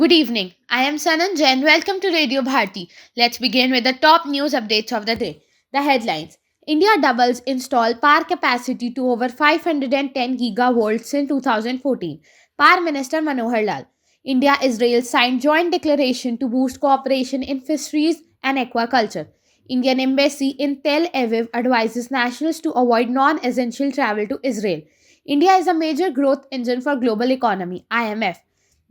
Good evening. I am Sanan Jain. Welcome to Radio Bharti. Let's begin with the top news updates of the day. The headlines: India doubles installed power capacity to over 510 gigavolts since 2014. Power Minister Manohar Lal. India Israel signed joint declaration to boost cooperation in fisheries and aquaculture. Indian Embassy in Tel Aviv advises nationals to avoid non essential travel to Israel. India is a major growth engine for global economy. IMF.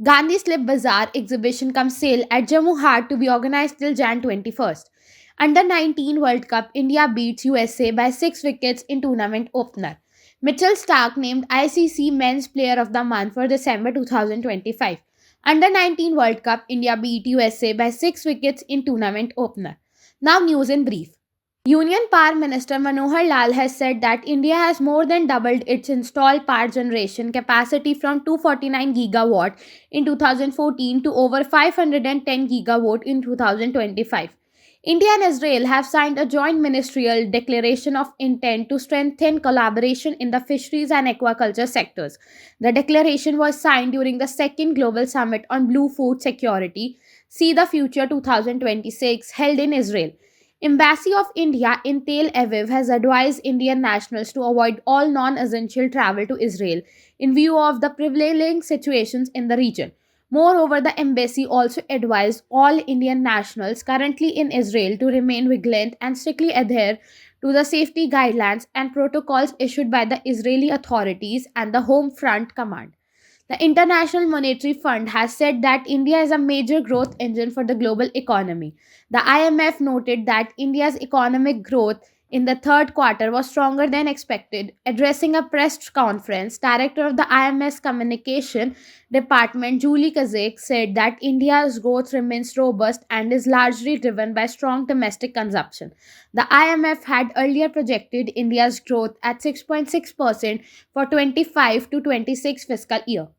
Gandhi Slip Bazaar exhibition cum sale at Jammu Hart to be organized till Jan 21st. Under 19 World Cup, India beats USA by 6 wickets in tournament opener. Mitchell Stark named ICC Men's Player of the Month for December 2025. Under 19 World Cup, India beat USA by 6 wickets in tournament opener. Now news in brief. Union Power Minister Manohar Lal has said that India has more than doubled its installed power generation capacity from 249 gigawatt in 2014 to over 510 gigawatt in 2025. India and Israel have signed a joint ministerial declaration of intent to strengthen collaboration in the fisheries and aquaculture sectors. The declaration was signed during the second Global Summit on Blue Food Security, See the Future 2026, held in Israel. Embassy of India in Tel Aviv has advised Indian nationals to avoid all non-essential travel to Israel in view of the prevailing situations in the region. Moreover, the embassy also advised all Indian nationals currently in Israel to remain vigilant and strictly adhere to the safety guidelines and protocols issued by the Israeli authorities and the Home Front Command. The International Monetary Fund has said that India is a major growth engine for the global economy. The IMF noted that India's economic growth in the third quarter was stronger than expected. Addressing a press conference, Director of the IMF's Communication Department, Julie Kazak, said that India's growth remains robust and is largely driven by strong domestic consumption. The IMF had earlier projected India's growth at 6.6% for 25 to 26 fiscal year.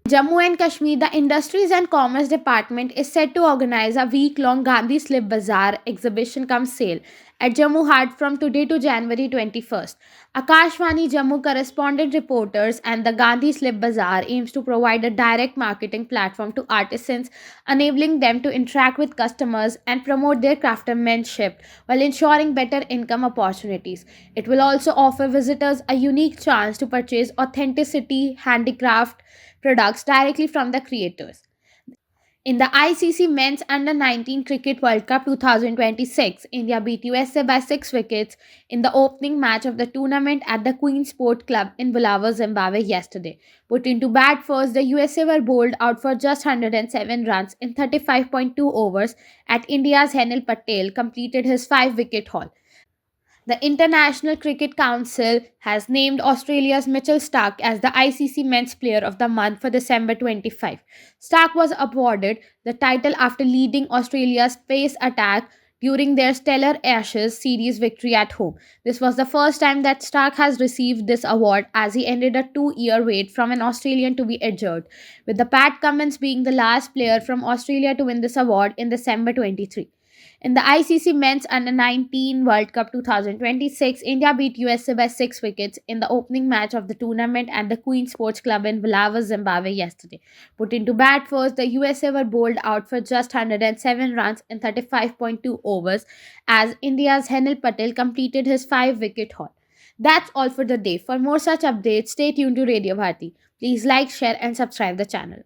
Jammu and Kashmir, the Industries and Commerce Department is set to organize a week-long Gandhi Slip Bazaar exhibition cum sale at Jammu Hart from today to January 21st. Akashvani Jammu correspondent reporters and the Gandhi Slip Bazaar aims to provide a direct marketing platform to artisans, enabling them to interact with customers and promote their craftsmanship while ensuring better income opportunities. It will also offer visitors a unique chance to purchase authenticity handicraft products directly from the creators. In the ICC Men's Under 19 Cricket World Cup 2026, India beat USA by 6 wickets in the opening match of the tournament at the Queen Sport Club in Bulawayo, Zimbabwe yesterday. Put into bat first, the USA were bowled out for just 107 runs in 35.2 overs at India's Henil Patel completed his 5-wicket haul. The International Cricket Council has named Australia's Mitchell Stark as the ICC Men's Player of the Month for December 25. Stark was awarded the title after leading Australia's pace attack during their stellar Ashes series victory at home. This was the first time that Stark has received this award as he ended a 2-year wait from an Australian to be adjured, with the Pat Cummins being the last player from Australia to win this award in December 23. In the ICC Men's Under 19 World Cup 2026, India beat USA by 6 wickets in the opening match of the tournament at the Queen Sports Club in Bulawayo, Zimbabwe yesterday. Put into bat first, the USA were bowled out for just 107 runs in 35.2 overs as India's Henil Patel completed his 5-wicket haul. That's all for the day. For more such updates, stay tuned to Radio Bharti. Please like, share and subscribe the channel.